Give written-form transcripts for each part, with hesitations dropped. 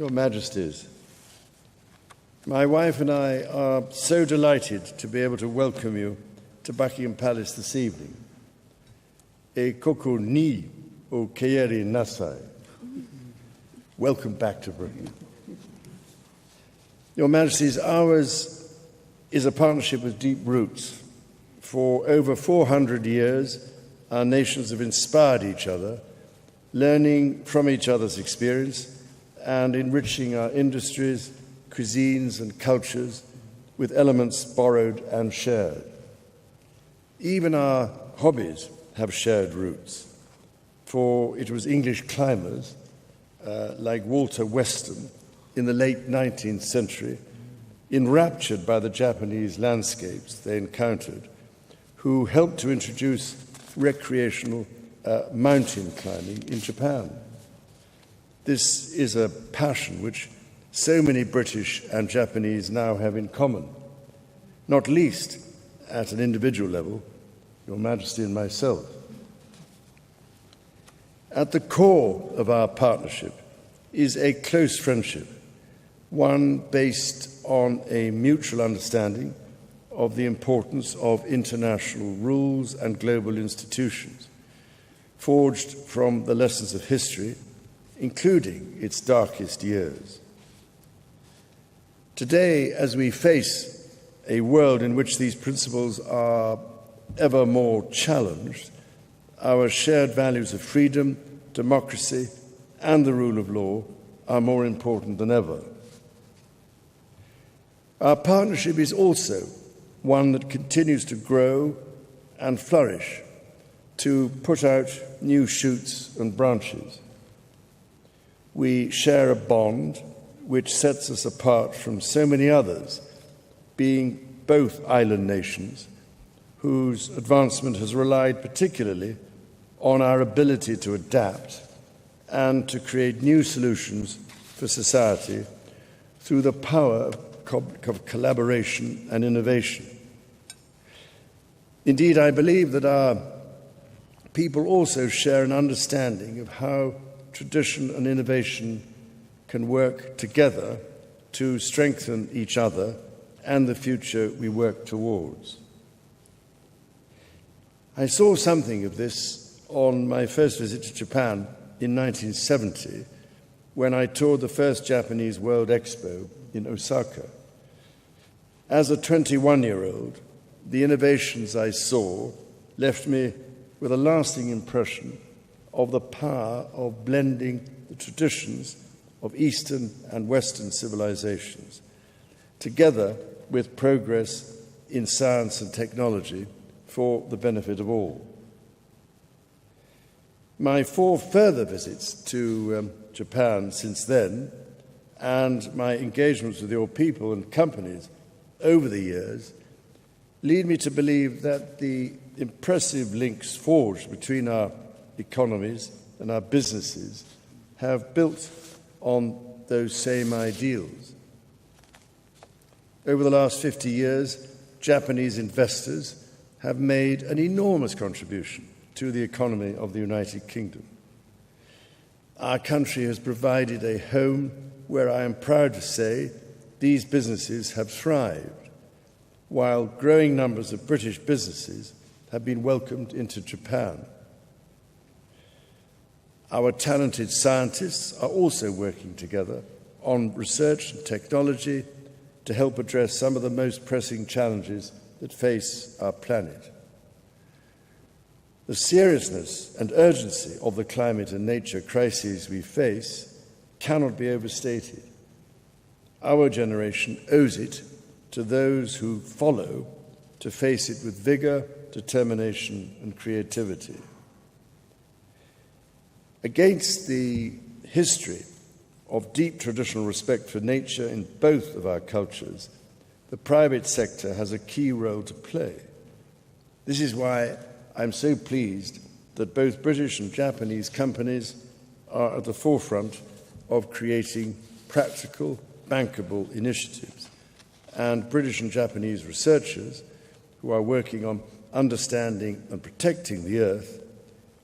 Your Majesties, my wife and I are so delighted to be able to welcome you to Buckingham Palace this evening. E koko ni o keiri nasai. Welcome back to Britain. Your Majesties, ours is a partnership with deep roots. For over 400 years, our nations have inspired each other, learning from each other's experience and enriching our industries, cuisines and cultures with elements borrowed and shared. Even our hobbies have shared roots, for it was English climbers like Walter Weston in the late 19th century, enraptured by the Japanese landscapes they encountered, who helped to introduce recreational mountain climbing in Japan. This is a passion which so many British and Japanese now have in common, not least at an individual level, Your Majesty and myself. At the core of our partnership is a close friendship, one based on a mutual understanding of the importance of international rules and global institutions, forged from the lessons of history, including its darkest years. Today, as we face a world in which these principles are ever more challenged, our shared values of freedom, democracy, and the rule of law are more important than ever. Our partnership is also one that continues to grow and flourish, to put out new shoots and branches. We share a bond which sets us apart from so many others, being both island nations whose advancement has relied particularly on our ability to adapt and to create new solutions for society through the power of collaboration and innovation. Indeed, I believe that our people also share an understanding of how tradition and innovation can work together to strengthen each other and the future we work towards. I saw something of this on my first visit to Japan in 1970, when I toured the first Japanese World Expo in Osaka. As a 21-year-old, the innovations I saw left me with a lasting impression of the power of blending the traditions of Eastern and Western civilizations, together with progress in science and technology for the benefit of all. My 4 further visits to Japan since then, and my engagements with your people and companies over the years, lead me to believe that the impressive links forged between our economies and our businesses have built on those same ideals. Over the last 50 years, Japanese investors have made an enormous contribution to the economy of the United Kingdom. Our country has provided a home where I am proud to say these businesses have thrived, while growing numbers of British businesses have been welcomed into Japan. Our talented scientists are also working together on research and technology to help address some of the most pressing challenges that face our planet. The seriousness and urgency of the climate and nature crises we face cannot be overstated. Our generation owes it to those who follow to face it with vigor, determination, and creativity. Against the history of deep traditional respect for nature in both of our cultures, the private sector has a key role to play. This is why I'm so pleased that both British and Japanese companies are at the forefront of creating practical, bankable initiatives, and British and Japanese researchers who are working on understanding and protecting the Earth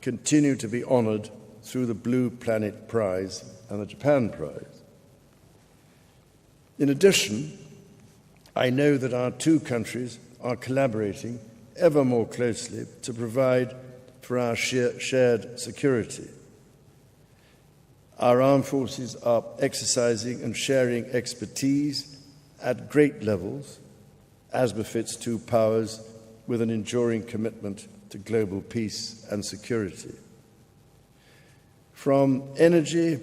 continue to be honoured through the Blue Planet Prize and the Japan Prize. In addition, I know that our two countries are collaborating ever more closely to provide for our shared security. Our armed forces are exercising and sharing expertise at great levels, as befits two powers with an enduring commitment to global peace and security. From energy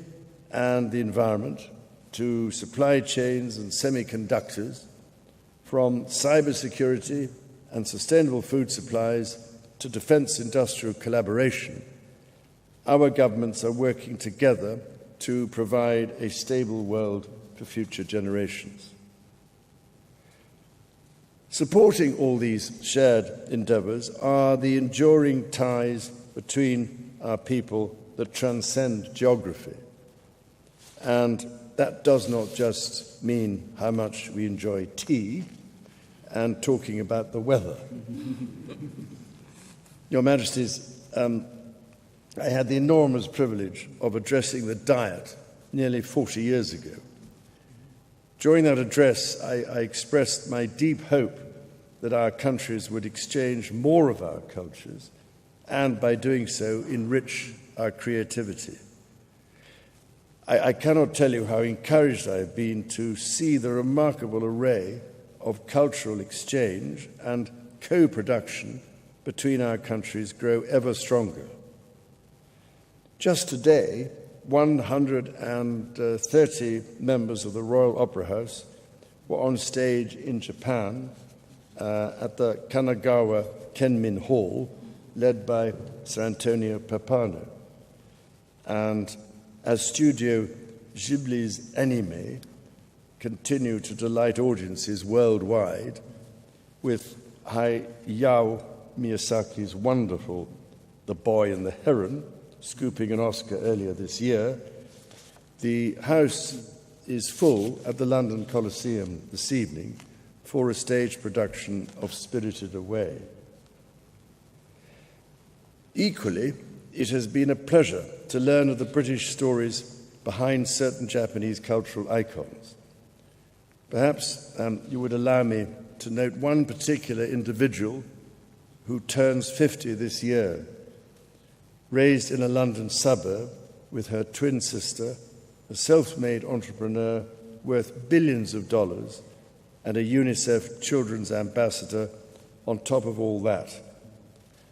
and the environment to supply chains and semiconductors, from cybersecurity and sustainable food supplies to defense industrial collaboration, our governments are working together to provide a stable world for future generations. Supporting all these shared endeavours are the enduring ties between our people that transcend geography. And that does not just mean how much we enjoy tea and talking about the weather. Your Majesties, I had the enormous privilege of addressing the Diet nearly 40 years ago. During that address, I expressed my deep hope that our countries would exchange more of our cultures and, by doing so, enrich our creativity. I cannot tell you how encouraged I have been to see the remarkable array of cultural exchange and co-production between our countries grow ever stronger. Just today, 130 members of the Royal Opera House were on stage in Japan at the Kanagawa Kenmin Hall, led by Sir Antonio Pappano. And as Studio Ghibli's anime continue to delight audiences worldwide with Hayao Miyazaki's wonderful The Boy and the Heron, scooping an Oscar earlier this year, the House is full at the London Coliseum this evening for a stage production of Spirited Away. Equally, it has been a pleasure to learn of the British stories behind certain Japanese cultural icons. Perhaps you would allow me to note one particular individual who turns 50 this year. Raised in a London suburb with her twin sister, a self-made entrepreneur worth billions of dollars, and a UNICEF Children's Ambassador on top of all that.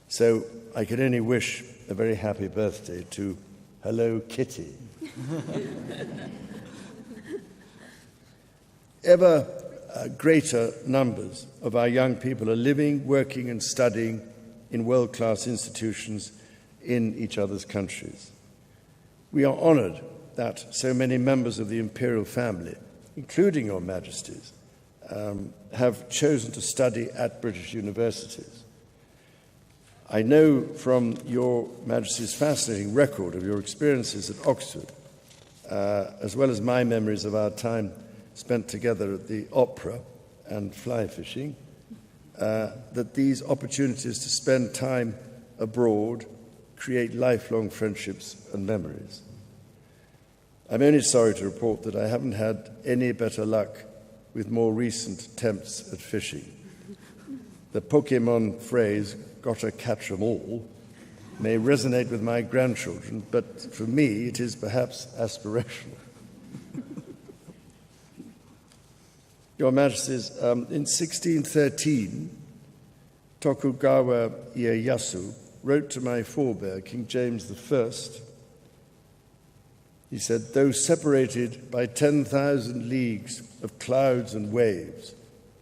So I can only wish a very happy birthday to Hello Kitty. Ever greater numbers of our young people are living, working and studying in world-class institutions in each other's countries. We are honoured that so many members of the imperial family, including Your Majesties, have chosen to study at British universities. I know from Your Majesty's fascinating record of your experiences at Oxford, as well as my memories of our time spent together at the opera and fly fishing, that these opportunities to spend time abroad create lifelong friendships and memories. I'm only sorry to report that I haven't had any better luck with more recent attempts at fishing. The Pokemon phrase, "gotta catch 'em all," may resonate with my grandchildren, but for me it is perhaps aspirational. Your Majesties, in 1613, Tokugawa Ieyasu wrote to my forebear, King James I. He said, "Though separated by 10,000 leagues of clouds and waves,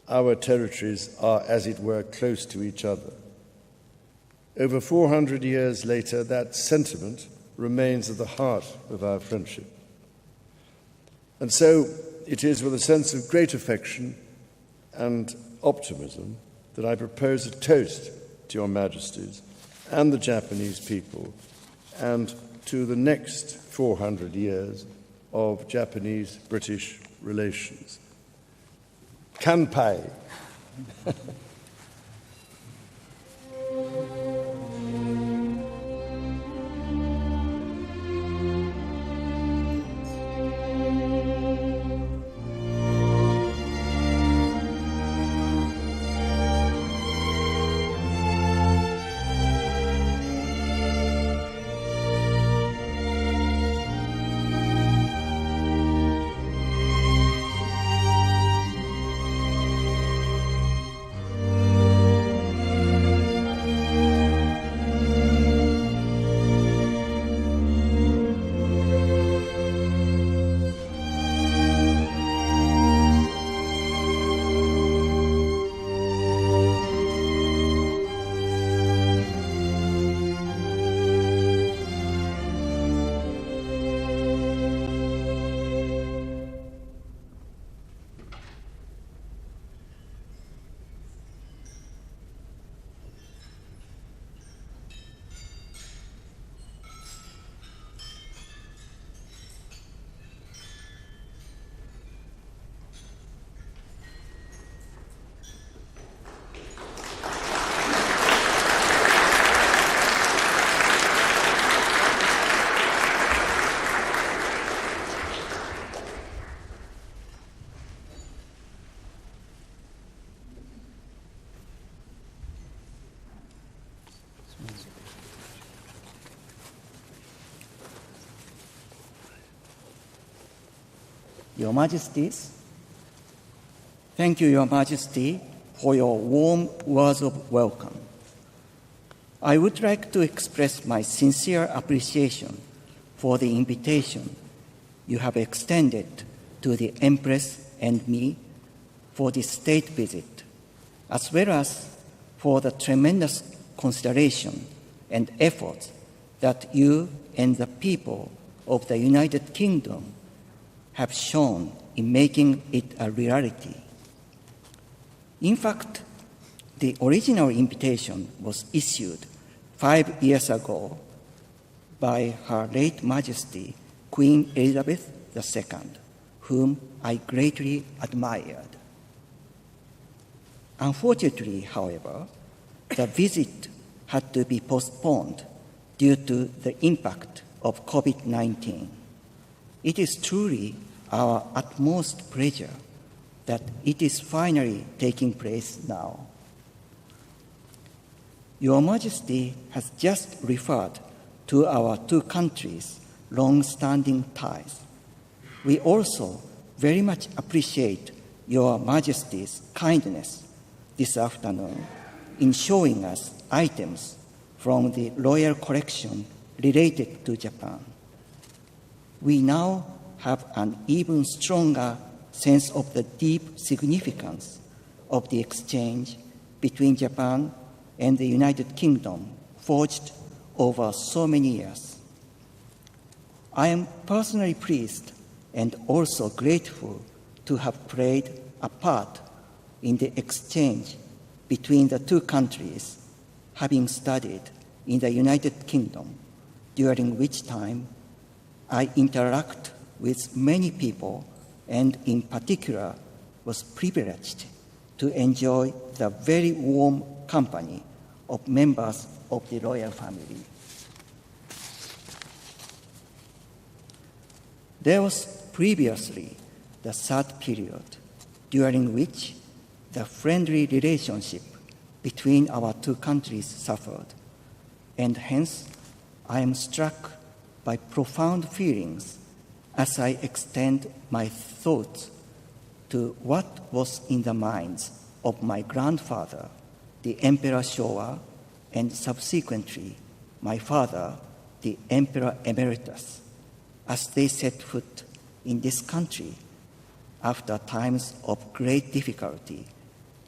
our territories are, as it were, close to each other." Over 400 years later, that sentiment remains at the heart of our friendship. And so it is with a sense of great affection and optimism that I propose a toast to Your Majesties and the Japanese people and to the next 400 years of Japanese-British relations. Kanpai. Your Majesties, thank you, Your Majesty, for your warm words of welcome. I would like to express my sincere appreciation for the invitation you have extended to the Empress and me for this state visit, as well as for the tremendous consideration and efforts that you and the people of the United Kingdom have shown in making it a reality. In fact, the original invitation was issued 5 years ago by Her late Majesty Queen Elizabeth II, whom I greatly admired. Unfortunately, however, the visit had to be postponed due to the impact of COVID-19. It is truly our utmost pleasure that it is finally taking place now. Your Majesty has just referred to our two countries' long-standing ties. We also very much appreciate Your Majesty's kindness this afternoon in showing us items from the royal collection related to Japan. We now have an even stronger sense of the deep significance of the exchange between Japan and the United Kingdom forged over so many years. I am personally pleased and also grateful to have played a part in the exchange between the two countries, having studied in the United Kingdom, during which time I interact with many people and in particular was privileged to enjoy the very warm company of members of the royal family. There was previously the sad period during which the friendly relationship between our two countries suffered, and hence I am struck by profound feelings as I extend my thoughts to what was in the minds of my grandfather, the Emperor Showa, and subsequently my father, the Emperor Emeritus, as they set foot in this country after times of great difficulty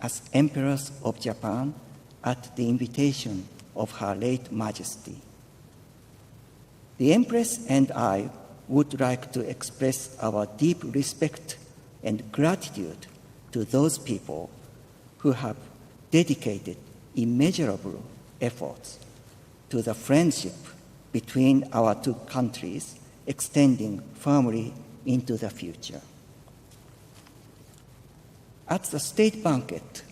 as emperors of Japan at the invitation of Her late Majesty. The Empress and I would like to express our deep respect and gratitude to those people who have dedicated immeasurable efforts to the friendship between our two countries, extending firmly into the future. At the state banquet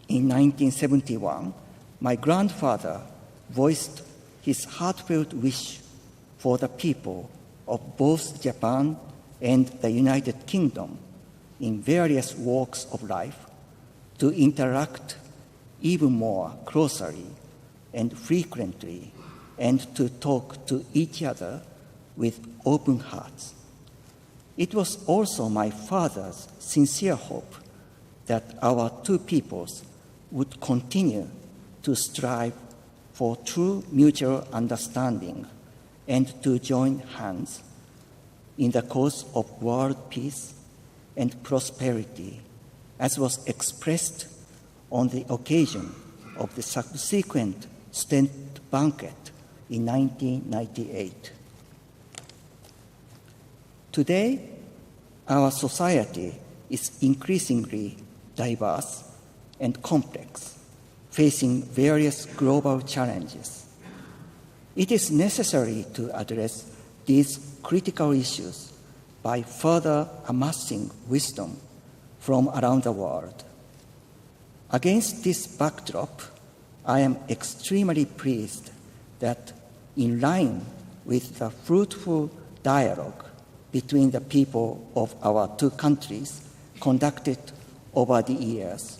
in 1971, my grandfather voiced his heartfelt wish for the people of both Japan and the United Kingdom in various walks of life to interact even more closely and frequently and to talk to each other with open hearts. It was also my father's sincere hope that our two peoples would continue to strive for true mutual understanding and to join hands in the cause of world peace and prosperity, as was expressed on the occasion of the subsequent state banquet in 1998. Today, our society is increasingly diverse and complex, facing various global challenges. It is necessary to address these critical issues by further amassing wisdom from around the world. Against this backdrop, I am extremely pleased that, in line with the fruitful dialogue between the people of our two countries conducted over the years,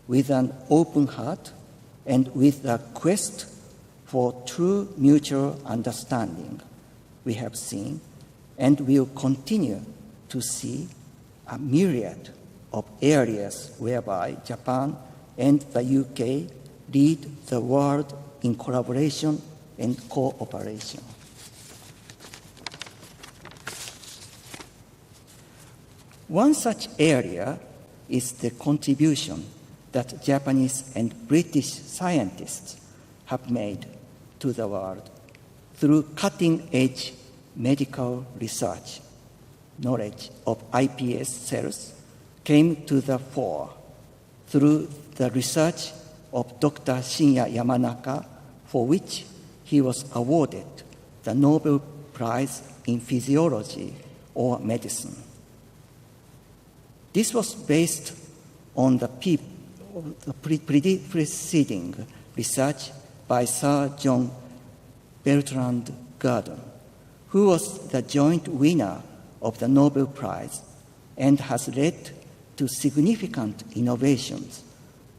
with an open heart and with a quest for true mutual understanding, we have seen and will continue to see a myriad of areas whereby Japan and the UK lead the world in collaboration and cooperation. One such area is the contribution that Japanese and British scientists have made to the world through cutting-edge medical research. Knowledge of iPS cells came to the fore through the research of Dr. Shinya Yamanaka, for which he was awarded the Nobel Prize in Physiology or Medicine. This was based on the preceding research by Sir John Bertrand Gurdon, who was the joint winner of the Nobel Prize and has led to significant innovations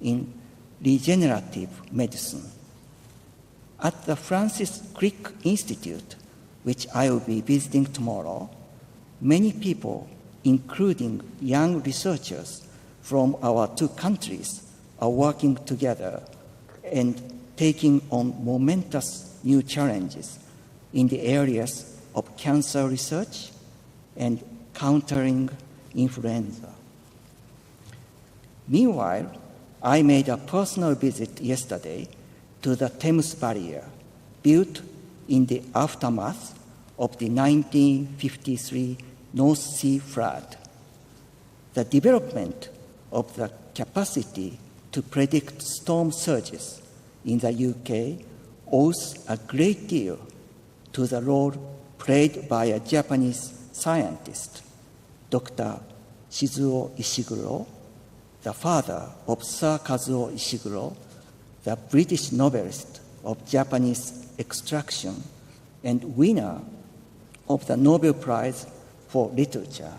in regenerative medicine. At the Francis Crick Institute, which I will be visiting tomorrow, many people, including young researchers from our two countries, are working together and taking on momentous new challenges in the areas of cancer research and countering influenza. Meanwhile, I made a personal visit yesterday to the Thames Barrier, built in the aftermath of the 1953 North Sea flood. The development of the capacity to predict storm surges in the UK owes a great deal to the role played by a Japanese scientist, Dr. Shizuo Ishiguro, the father of Sir Kazuo Ishiguro, the British novelist of Japanese extraction and winner of the Nobel Prize for Literature.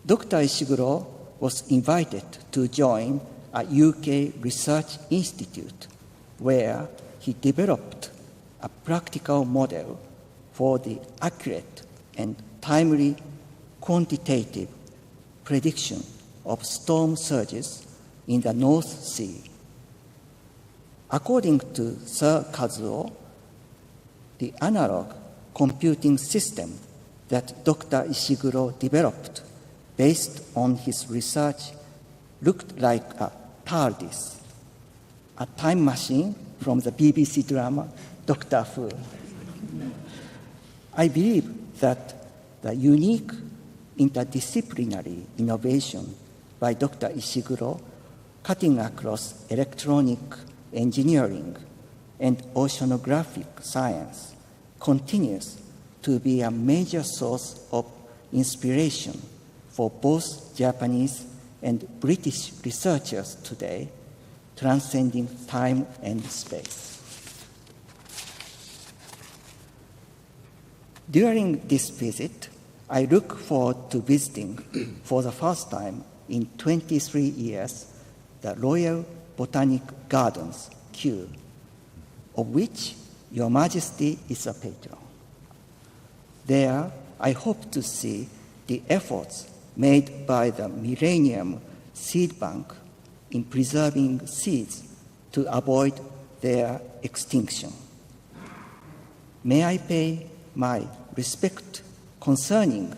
Dr. Ishiguro was invited to join a UK research institute where he developed a practical model for the accurate and timely quantitative prediction of storm surges in the North Sea. According to Sir Kazuo, the analog computing system that Dr. Ishiguro developed based on his research looked like a TARDIS, a time machine from the BBC drama Doctor Who. I believe that the unique interdisciplinary innovation by Dr. Ishiguro, cutting across electronic engineering and oceanographic science, continues to be a major source of inspiration for both Japanese and British researchers today, transcending time and space. During this visit, I look forward to visiting for the first time in 23 years the Royal Botanic Gardens, Kew, of which Your Majesty is a patron. There, I hope to see the efforts made by the Millennium Seed Bank in preserving seeds to avoid their extinction. May I pay my respect concerning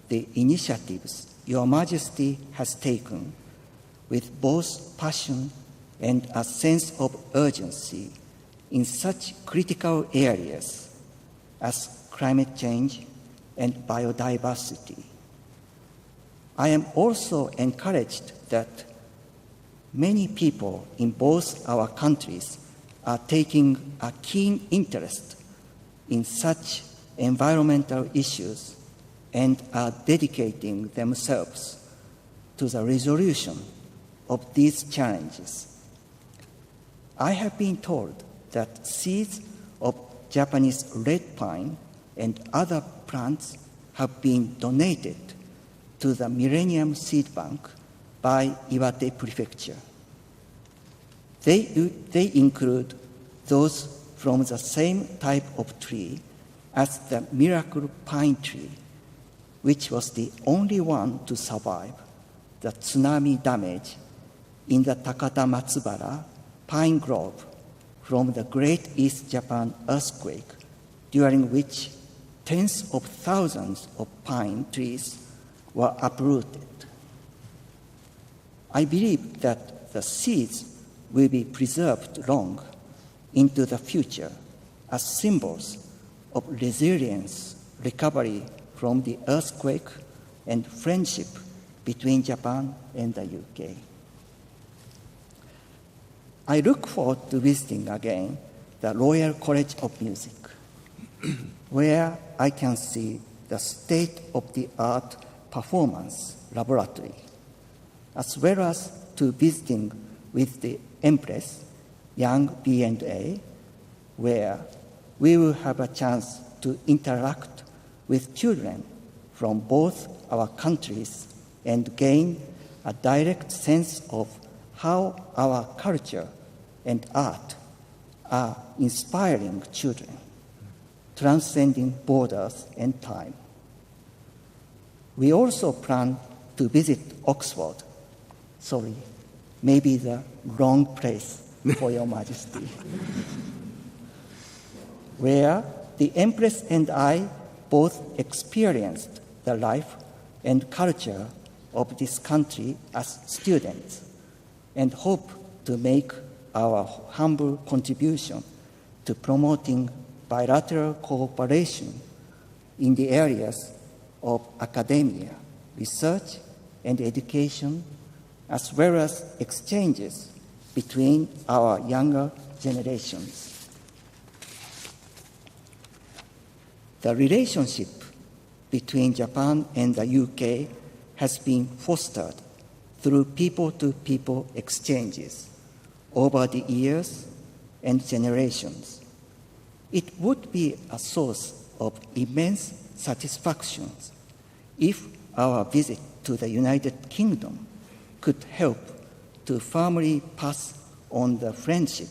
the initiatives Your Majesty has taken with both passion and a sense of urgency in such critical areas as climate change and biodiversity. I am also encouraged that many people in both our countries are taking a keen interest in such environmental issues and are dedicating themselves to the resolution of these challenges. I have been told that seeds of Japanese red pine and other plants have been donated to the Millennium Seed Bank by Iwate Prefecture. They include those from the same type of tree as the miracle pine tree, which was the only one to survive the tsunami damage in the Takata Matsubara pine grove from the Great East Japan earthquake, during which tens of thousands of pine trees were uprooted. I believe that the seeds will be preserved long into the future as symbols of resilience, recovery from the earthquake, and friendship between Japan and the UK. I look forward to visiting again the Royal College of Music, where I can see the state-of-the-art performance laboratory, as well as to visiting with the Empress, Young B&A, where we will have a chance to interact with children from both our countries and gain a direct sense of how our culture and art are inspiring children, transcending borders and time. We also plan to visit Oxford. Sorry, maybe the wrong place for Your Majesty. Where the Empress and I both experienced the life and culture of this country as students and hope to make our humble contribution to promoting bilateral cooperation in the areas of academia, research, and education, as well as exchanges between our younger generations. The relationship between Japan and the UK has been fostered through people-to-people exchanges over the years and generations. It would be a source of immense satisfaction if our visit to the United Kingdom could help to firmly pass on the friendship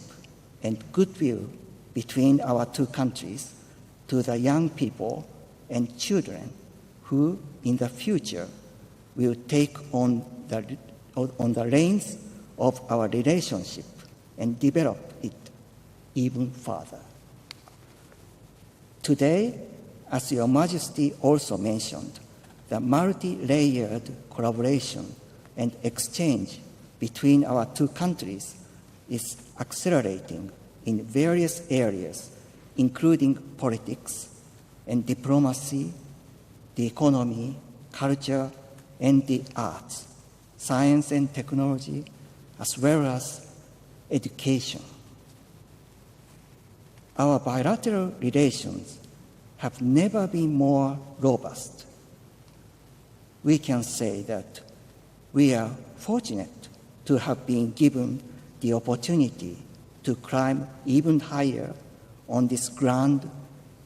and goodwill between our two countries to the young people and children who, in the future, will take on the reins of our relationship and develop it even further. Today, as Your Majesty also mentioned, the multi-layered collaboration and exchange between our two countries is accelerating in various areas, including politics and diplomacy, the economy, culture, and the arts, science and technology, as well as education. Our bilateral relations have never been more robust. We can say that we are fortunate to have been given the opportunity to climb even higher on this grand,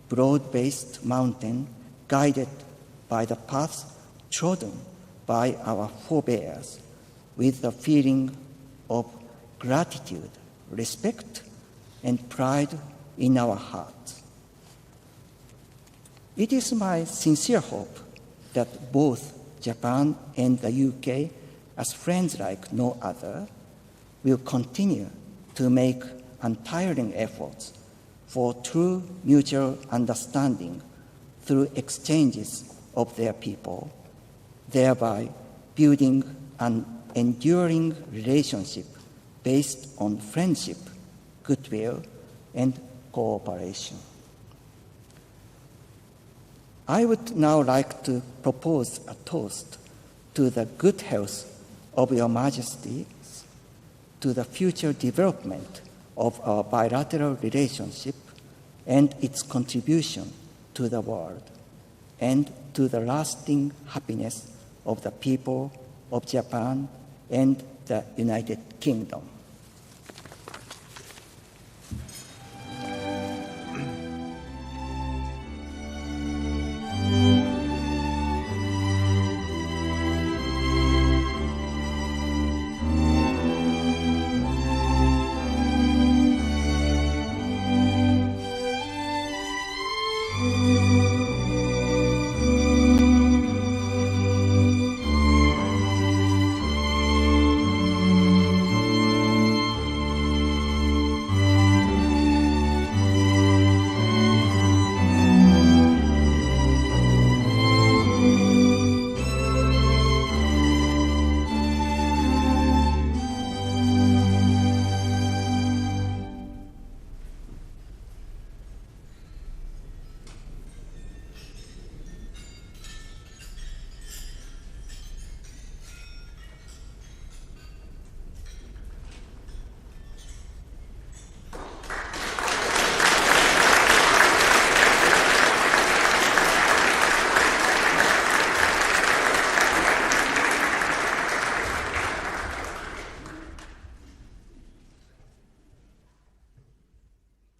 broad-based mountain guided by the paths trodden by our forebears with a feeling of gratitude, respect, and pride in our hearts. It is my sincere hope that both Japan and the UK, as friends like no other, will continue to make untiring efforts for true mutual understanding through exchanges of their people, thereby building an enduring relationship based on friendship, goodwill, and cooperation. I would now like to propose a toast to the good health of Your Majesty, to the future development of our bilateral relationship and its contribution to the world, and to the lasting happiness of the people of Japan and the United Kingdom.